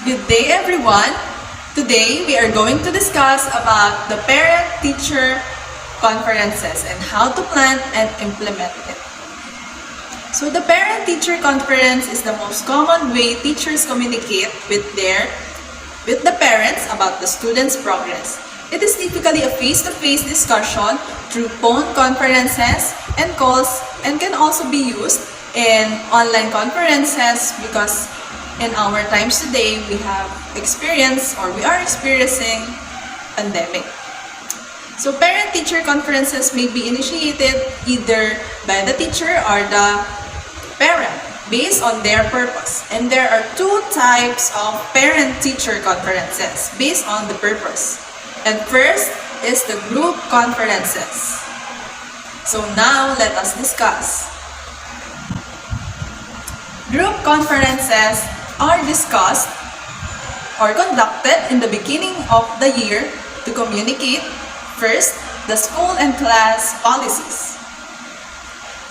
Good day everyone! Today we are going to discuss about the parent-teacher conferences and how to plan and implement it. So the parent-teacher conference is the most common way teachers communicate with the parents about the students' progress. It is typically a face-to-face discussion through phone conferences and calls, and can also be used in online conferences because in our times today we have experienced or we are experiencing pandemic. So parent-teacher conferences may be initiated either by the teacher or the parent based on their purpose. And there are two types of parent-teacher conferences based on the purpose. And first is the group conferences. So now let us discuss. Group conferences are discussed or conducted in the beginning of the year to communicate first the school and class policies.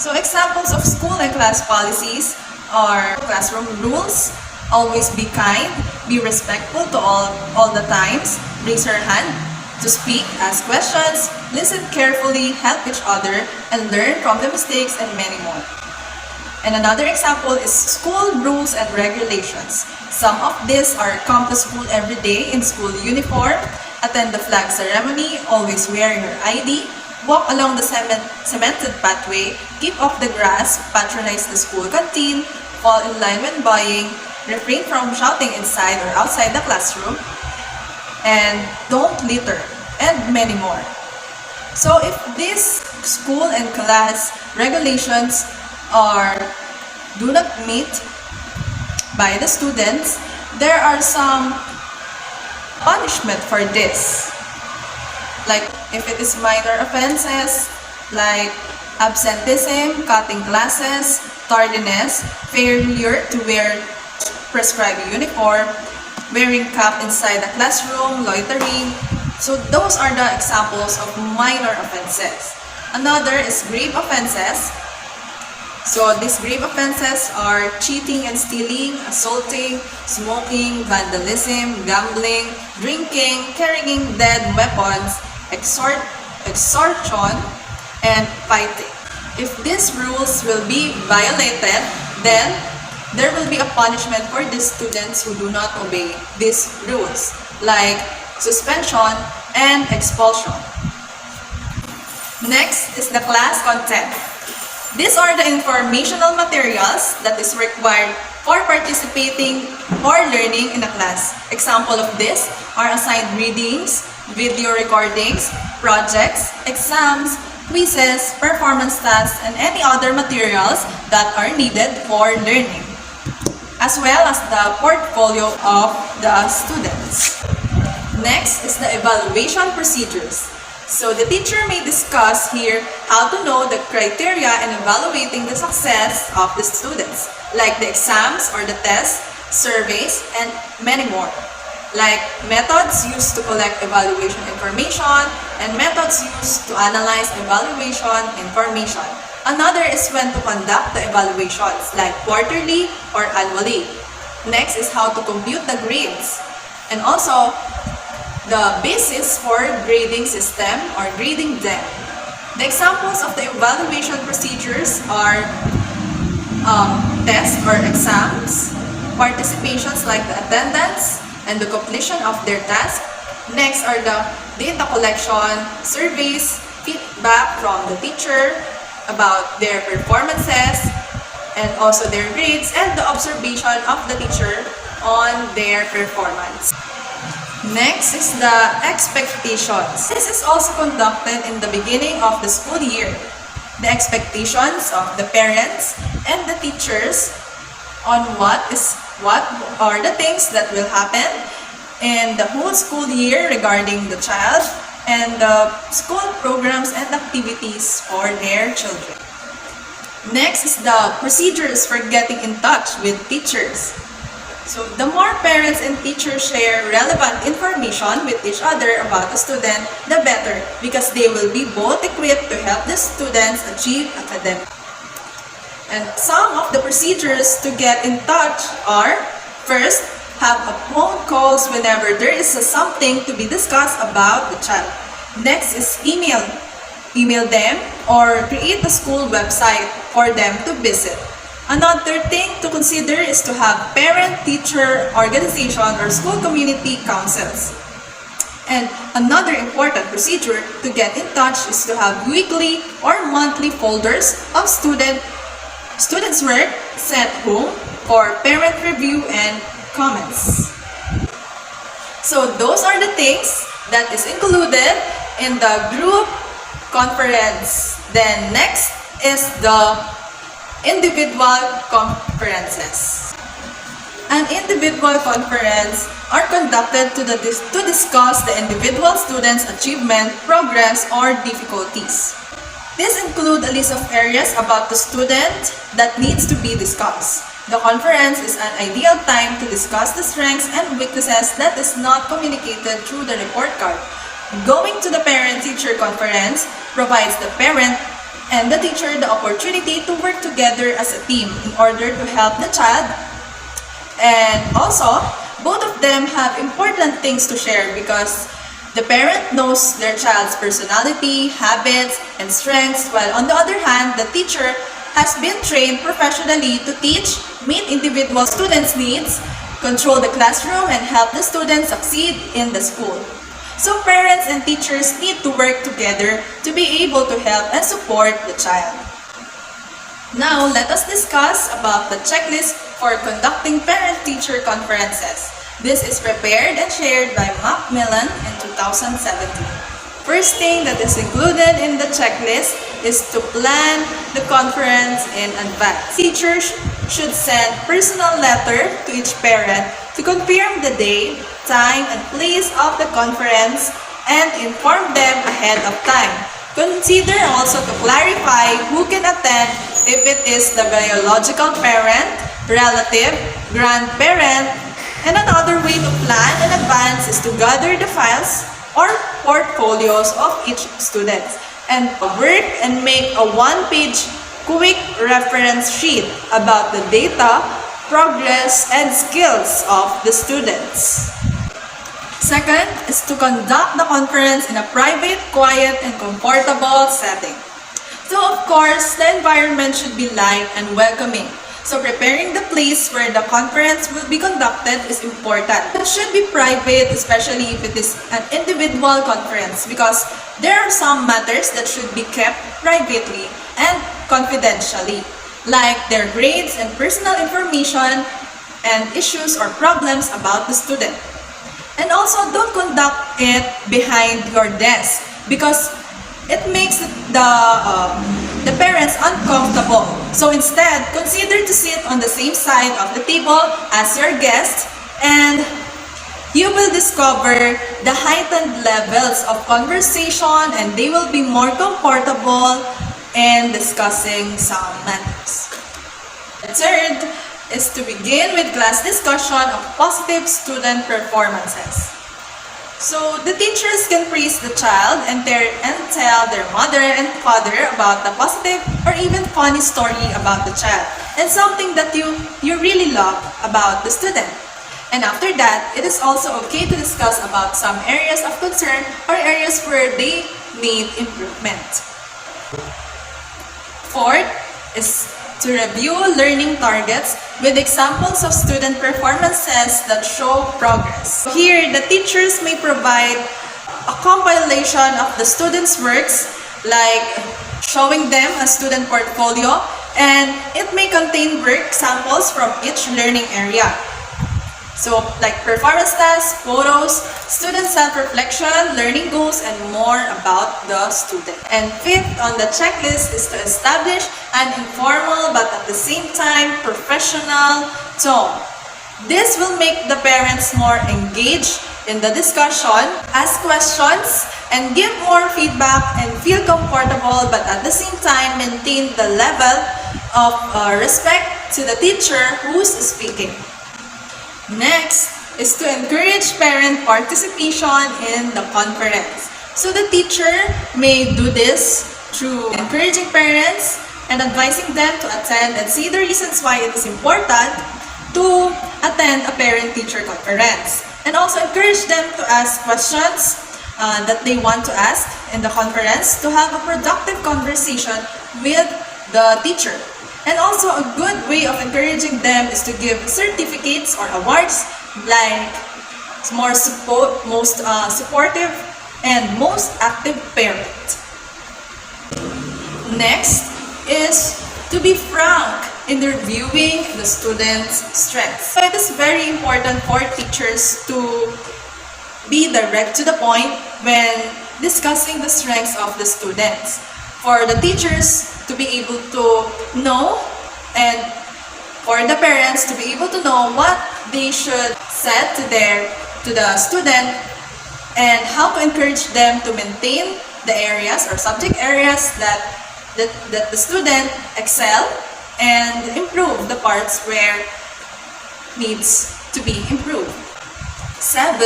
So examples of school and class policies are classroom rules: always be kind, be respectful to all the times, raise your hand to speak, ask questions, listen carefully, help each other, and learn from the mistakes, and many more. And another example is school rules and regulations. Some of these are come to school every day in school uniform, attend the flag ceremony, always wear your ID, walk along the cemented pathway, keep off the grass, patronize the school canteen, fall in line when buying, refrain from shouting inside or outside the classroom, and don't litter, and many more. So if these school and class regulations do not meet by the students, there are some punishment for this. Like if it is minor offenses, like absenteeism, cutting classes, tardiness, failure to wear prescribed uniform, wearing cap inside the classroom, loitering. So those are the examples of minor offenses. Another is grave offenses. So these grave offenses are cheating and stealing, assaulting, smoking, vandalism, gambling, drinking, carrying dead weapons, extortion, and fighting. If these rules will be violated, then there will be a punishment for the students who do not obey these rules, like suspension and expulsion. Next is the class content. These are the informational materials that is required for participating or learning in a class. Example of this are assigned readings, video recordings, projects, exams, quizzes, performance tasks, and any other materials that are needed for learning, as well as the portfolio of the students. Next is the evaluation procedures. So the teacher may discuss here how to know the criteria in evaluating the success of the students, like the exams or the tests, surveys, and many more. Like methods used to collect evaluation information and methods used to analyze evaluation information. Another is when to conduct the evaluations, like quarterly or annually. Next is how to compute the grades, and also the basis for grading system or grading them. The examples of the evaluation procedures are tests or exams, participations like the attendance and the completion of their task. Next are the data collection, surveys, feedback from the teacher about their performances and also their grades, and the observation of the teacher on their performance. Next is the expectations. This is also conducted in the beginning of the school year. The expectations of the parents and the teachers on what are the things that will happen in the whole school year regarding the child, and the school programs and activities for their children. Next is the procedures for getting in touch with teachers. So the more parents and teachers share relevant information with each other about the student, the better, because they will be both equipped to help the students achieve academic. And some of the procedures to get in touch are: first, have a phone calls whenever there is something to be discussed about the child. Next is email. Email them or create a school website for them to visit. Another thing to consider is to have parent-teacher organization or school community councils. And another important procedure to get in touch is to have weekly or monthly folders of students' work sent home for parent review and comments. So those are the things that is included in the group conference. Then next is the individual conferences. An individual conference are conducted to discuss the individual student's achievement, progress, or difficulties. These include a list of areas about the student that needs to be discussed. The conference is an ideal time to discuss the strengths and weaknesses that is not communicated through the report card. Going to the parent-teacher conference provides the parent and the teacher the opportunity to work together as a team in order to help the child. And also, both of them have important things to share because the parent knows their child's personality, habits, and strengths, while on the other hand, the teacher has been trained professionally to teach, meet individual students' needs, control the classroom, and help the students succeed in the school. So parents and teachers need to work together to be able to help and support the child. Now, let us discuss about the checklist for conducting parent-teacher conferences. This is prepared and shared by Macmillan in 2017. First thing that is included in the checklist is to plan the conference in advance. Teachers should send personal letter to each parent to confirm the day, time, and place of the conference and inform them ahead of time. Consider also to clarify who can attend if it is the biological parent, relative, grandparent, and another way to plan in advance is to gather the files or portfolios of each student and work and make a one-page quick reference sheet about the data, progress, and skills of the students. Second is to conduct the conference in a private, quiet, and comfortable setting. So of course, the environment should be light and welcoming. So preparing the place where the conference will be conducted is important. It should be private, especially if it is an individual conference, because there are some matters that should be kept privately and confidentially, like their grades and personal information and issues or problems about the student. And also, don't conduct it behind your desk because it makes the parents uncomfortable. So instead, consider to sit on the same side of the table as your guest, and you will discover the heightened levels of conversation and they will be more comfortable in discussing some matters. The third is to begin with class discussion of positive student performances. So the teachers can praise the child and tell their mother and father about the positive or even funny story about the child and something that you really love about the student. And after that, it is also okay to discuss about some areas of concern or areas where they need improvement. Fourth is to review learning targets with examples of student performances that show progress. Here, the teachers may provide a compilation of the students' works, like showing them a student portfolio, and it may contain work samples from each learning area. So, like performance tests, photos, student self-reflection, learning goals, and more about the student. And fifth on the checklist is to establish an informal but at the same time professional tone. This will make the parents more engaged in the discussion, ask questions, and give more feedback and feel comfortable but at the same time maintain the level of respect to the teacher who's speaking. Next is to encourage parent participation in the conference. So the teacher may do this through encouraging parents and advising them to attend and see the reasons why it is important. to attend a parent-teacher conference, and also encourage them to ask questions that they want to ask in the conference to have a productive conversation with the teacher. And also a good way of encouraging them is to give certificates or awards like most supportive and most active parent. Next is to be frank in reviewing the student's strengths. So it is very important for teachers to be direct to the point when discussing the strengths of the students. For the teachers to be able to know, and for the parents to be able to know what they should say to the student, and how to encourage them to maintain the areas or subject areas that the student excel, and improve the parts where needs to be improved. 7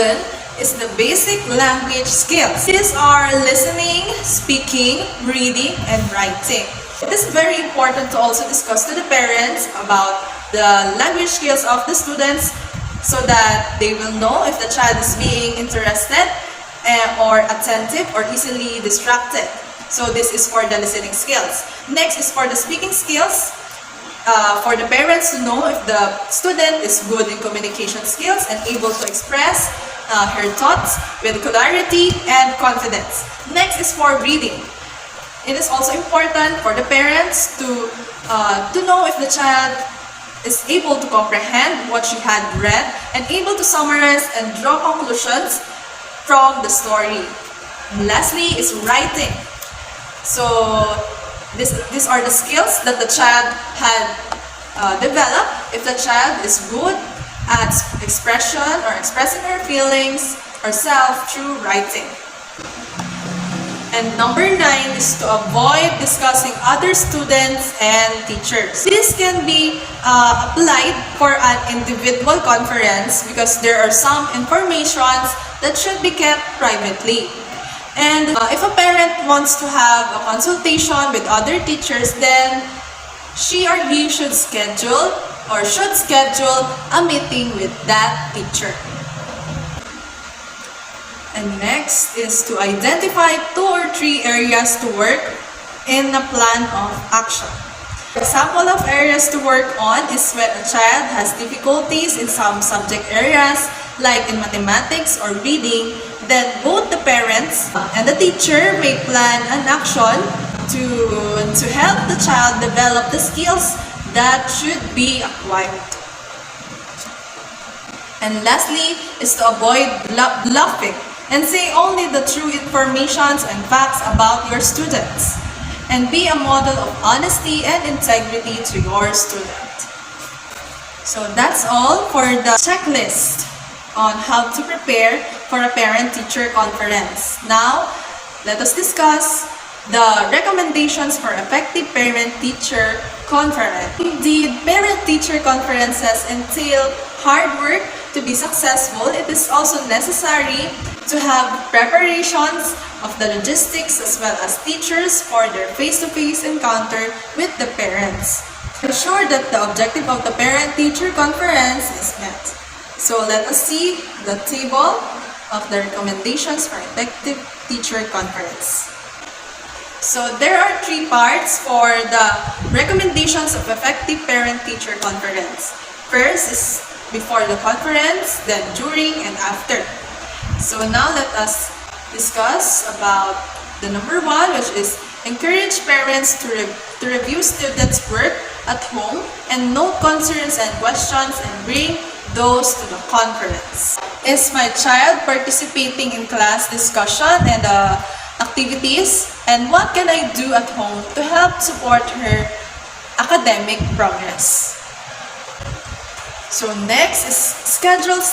is the basic language skills. These are listening, speaking, reading, and writing. It is very important to also discuss to the parents about the language skills of the students so that they will know if the child is being interested or attentive or easily distracted. So this is for the listening skills. Next is for the speaking skills. For the parents to know if the student is good in communication skills and able to express her thoughts with clarity and confidence. Next is for reading. It is also important for the parents to know if the child is able to comprehend what she had read and able to summarize and draw conclusions from the story. And lastly is writing. So these are the skills that the child had developed if the child is good at expression or expressing her feelings herself through writing. And number 9 is to avoid discussing other students and teachers. This can be applied for an individual conference because there are some informations that should be kept privately. And if a parent wants to have a consultation with other teachers, then she or he should schedule a meeting with that teacher. And next is to identify 2 or 3 areas to work in a plan of action. Example of areas to work on is when a child has difficulties in some subject areas like in mathematics or reading, then both the parents and the teacher may plan an action to help the child develop the skills that should be acquired. And lastly is to avoid bluffing and say only the true informations and facts about your students, and be a model of honesty and integrity to your student. So that's all for the checklist on how to prepare for a parent-teacher conference. Now, let us discuss the recommendations for effective parent-teacher conference. Indeed, parent-teacher conferences entail hard work. To be successful, it is also necessary to have preparations of the logistics as well as teachers for their face-to-face encounter with the parents. Ensure that the objective of the parent-teacher conference is met. So let us see the table of the recommendations for effective teacher conference. So there are 3 parts for the recommendations of effective parent-teacher conference. First is before the conference, then during and after. So now let us discuss about the number 1, which is encourage parents to review students' work at home and note concerns and questions and bring those to the conference. Is my child participating in class discussion and activities? And what can I do at home to help support her academic progress? So next is schedule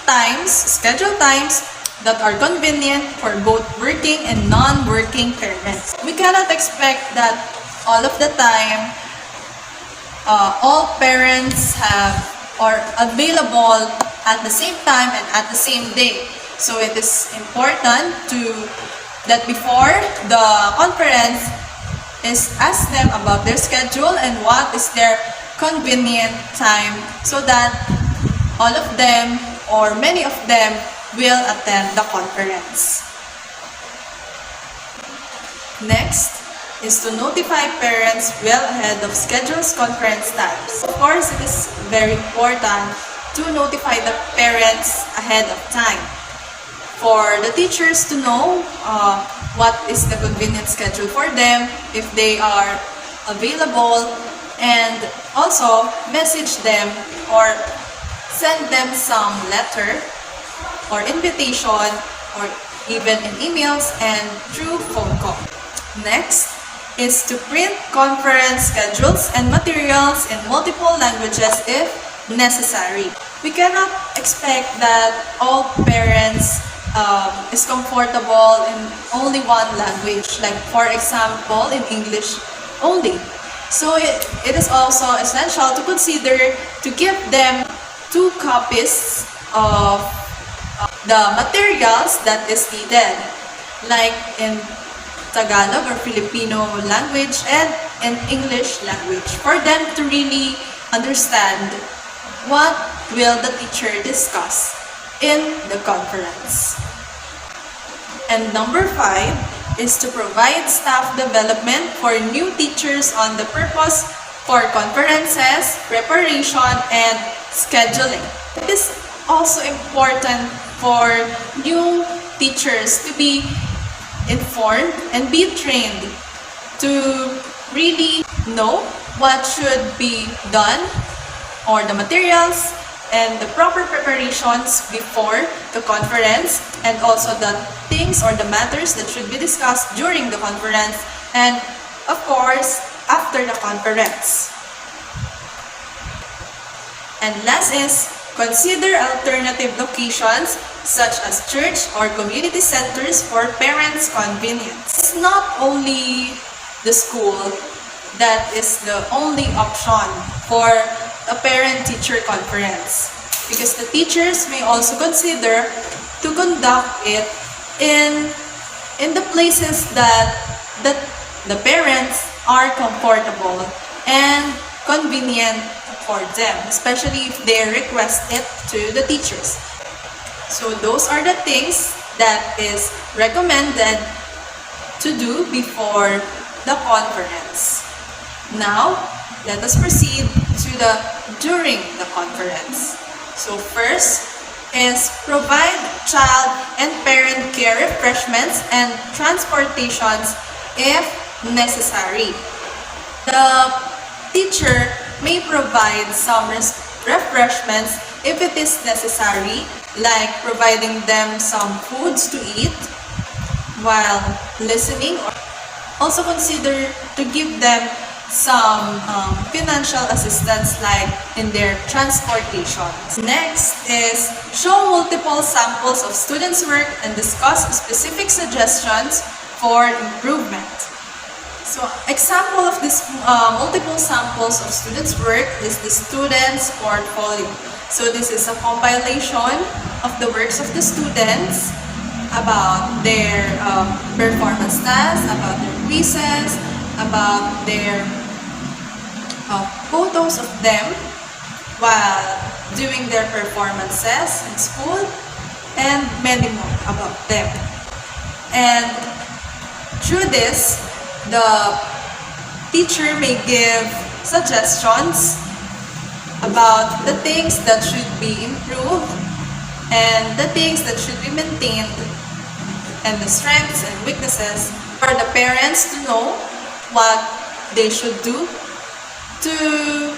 times that are convenient for both working and non-working parents. We cannot expect that all of the time all parents have or available at the same time and at the same day. So it is important that before the conference is ask them about their schedule and what is their convenient time so that all of them or many of them will attend the conference. Next is to notify parents well ahead of scheduled conference times. Of course, it is very important to notify the parents ahead of time for the teachers to know what is the convenient schedule for them, if they are available, and also message them or send them some letter or invitation or even in emails and through phone call. Next is to print conference schedules and materials in multiple languages if necessary. We cannot expect that all parents is comfortable in only one language, like for example in English only. So it is also essential to consider to give them 2 copies of the materials that is needed, like in Tagalog or Filipino language and in English language, for them to really understand what will the teacher discuss in the conference. And number 5 is to provide staff development for new teachers on the purpose for conferences, preparation, and scheduling. It is also important for new teachers to be informed and be trained to really know what should be done or the materials and the proper preparations before the conference, and also the things or the matters that should be discussed during the conference and of course after the conference. And last is consider alternative locations such as church or community centers for parents' convenience. It's not only the school that is the only option for a parent-teacher conference, because the teachers may also consider to conduct it in the places that the parents are comfortable and convenient for them, especially if they request it to the teachers. So those are the things that is recommended to do before the conference. Now, let us proceed to the during the conference. So first is provide child and parent care refreshments and transportations if necessary. The teacher may provide some refreshments if it is necessary, like providing them some foods to eat while listening, or also consider to give them some financial assistance like in their transportation. Next is show multiple samples of students' work and discuss specific suggestions for improvement. So example of this multiple samples of students' work is the students' portfolio. So this is a compilation of the works of the students about their performance tasks, about their quizzes, about their photos of them while doing their performances in school, and many more about them. And through this, the teacher may give suggestions about the things that should be improved and the things that should be maintained, and the strengths and weaknesses for the parents to know what they should do to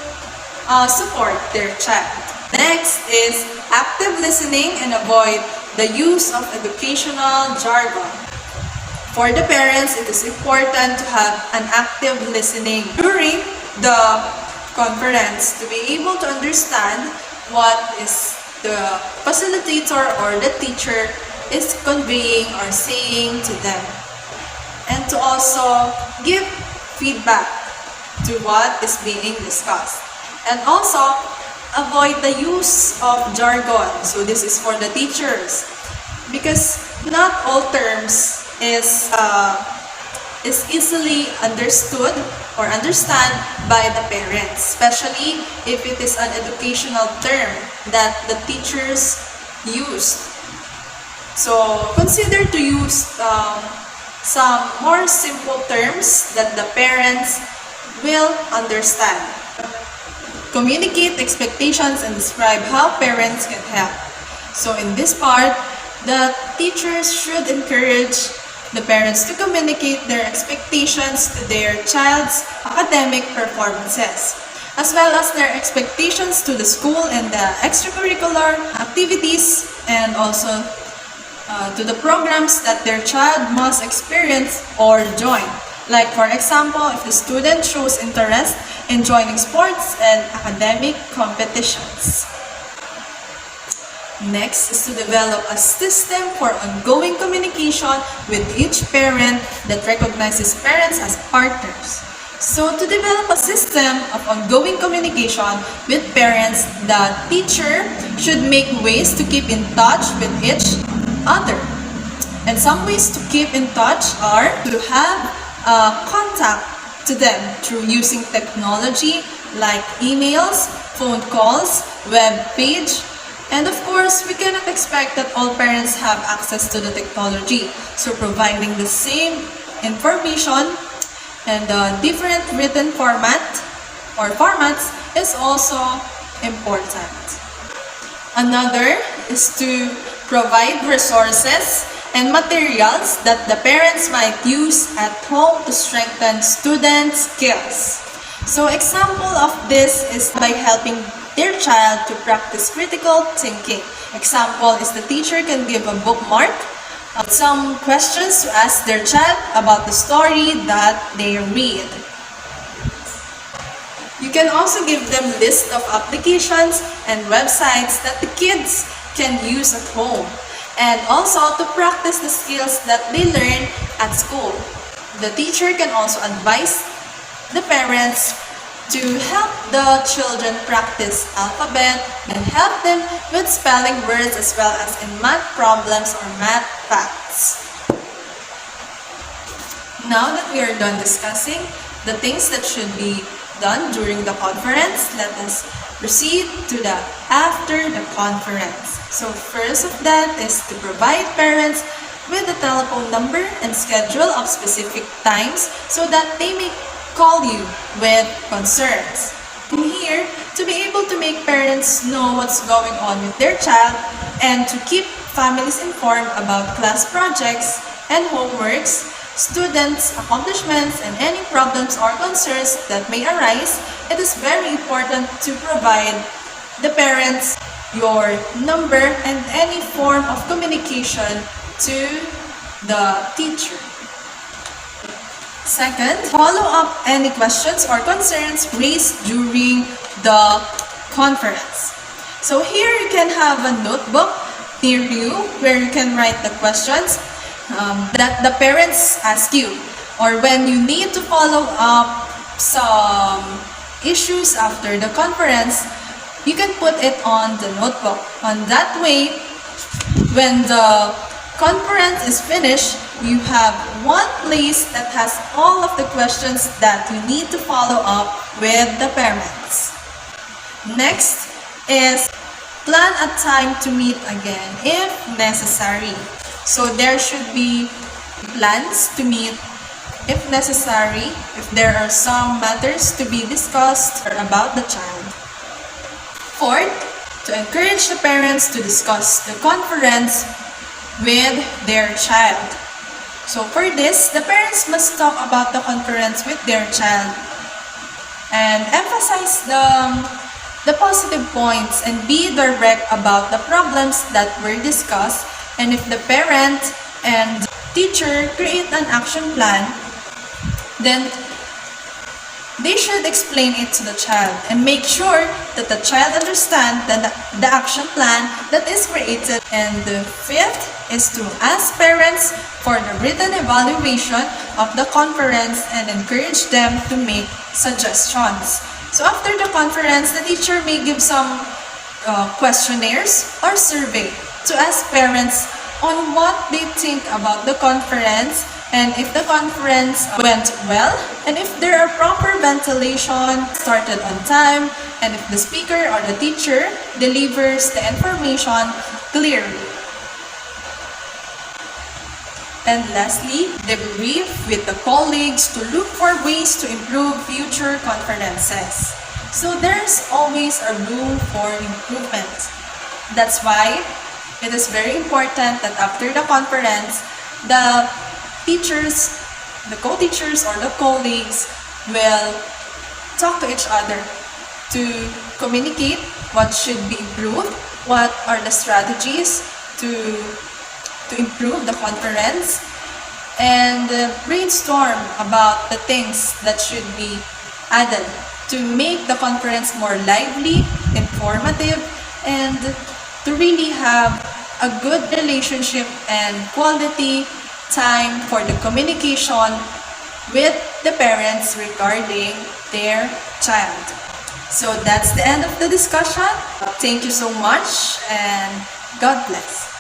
support their child. Next is active listening and avoid the use of educational jargon. For the parents, it is important to have an active listening during the conference to be able to understand what is the facilitator or the teacher is conveying or saying to them, and to also give feedback to what is being discussed, and also avoid the use of jargon. So this is for the teachers, because not all terms is is easily understood or understand by the parents, especially if it is an educational term that the teachers use. So consider to use some more simple terms that the parents will understand. Communicate expectations and describe how parents can help. So in this part, the teachers should encourage the parents to communicate their expectations to their child's academic performances, as well as their expectations to the school and the extracurricular activities, and also to the programs that their child must experience or join. Like for example, if the student shows interest in joining sports and academic competitions. Next is to develop a system for ongoing communication with each parent that recognizes parents as partners. So to develop a system of ongoing communication with parents, the teacher should make ways to keep in touch with each other. And some ways to keep in touch are to have contact to them through using technology like emails, phone calls, web page, and of course, we cannot expect that all parents have access to the technology. So providing the same information and different written formats is also important. Another is to provide resources and materials that the parents might use at home to strengthen students' skills. So example of this is by helping their child to practice critical thinking. Example is the teacher can give a bookmark with some questions to ask their child about the story that they read. You can also give them list of applications and websites that the kids can use at home, and also to practice the skills that they learn at school. The teacher can also advise the parents to help the children practice alphabet and help them with spelling words as well as in math problems or math facts. Now that we are done discussing the things that should be done during the conference, let us proceed to the after the conference. So first of that is to provide parents with a telephone number and schedule of specific times so that they may call you with concerns. And here, to be able to make parents know what's going on with their child and to keep families informed about class projects and homeworks, students' accomplishments, and any problems or concerns that may arise, it is very important to provide the parents your number and any form of communication to the teacher. Second, follow up any questions or concerns raised during the conference. So here you can have a notebook near you where you can write the questions that the parents ask you, or when you need to follow up some issues after the conference, you can put it on the notebook. On that way, when the conference is finished, you have one place that has all of the questions that you need to follow up with the parents. Next is plan a time to meet again if necessary. So there should be plans to meet if necessary, if there are some matters to be discussed or about the child. Fourth, to encourage the parents to discuss the conference with their child. So for this, the parents must talk about the conference with their child and emphasize the positive points and be direct about the problems that were discussed. And if the parent and teacher create an action plan, then they should explain it to the child and make sure that the child understands the action plan that is created. And the fifth is to ask parents for the written evaluation of the conference and encourage them to make suggestions. So after the conference, the teacher may give some questionnaires or survey to ask parents on what they think about the conference and if the conference went well, and if there are proper ventilation, started on time, and if the speaker or the teacher delivers the information clearly. And lastly, debrief with the colleagues to look for ways to improve future conferences. So there's always a room for improvement. That's why it is very important that after the conference, the teachers, the co-teachers or the colleagues will talk to each other to communicate what should be improved, what are the strategies to improve the conference, and brainstorm about the things that should be added to make the conference more lively, informative, and to really have a good relationship and quality time for the communication with the parents regarding their child. So that's the end of the discussion. Thank you so much and God bless.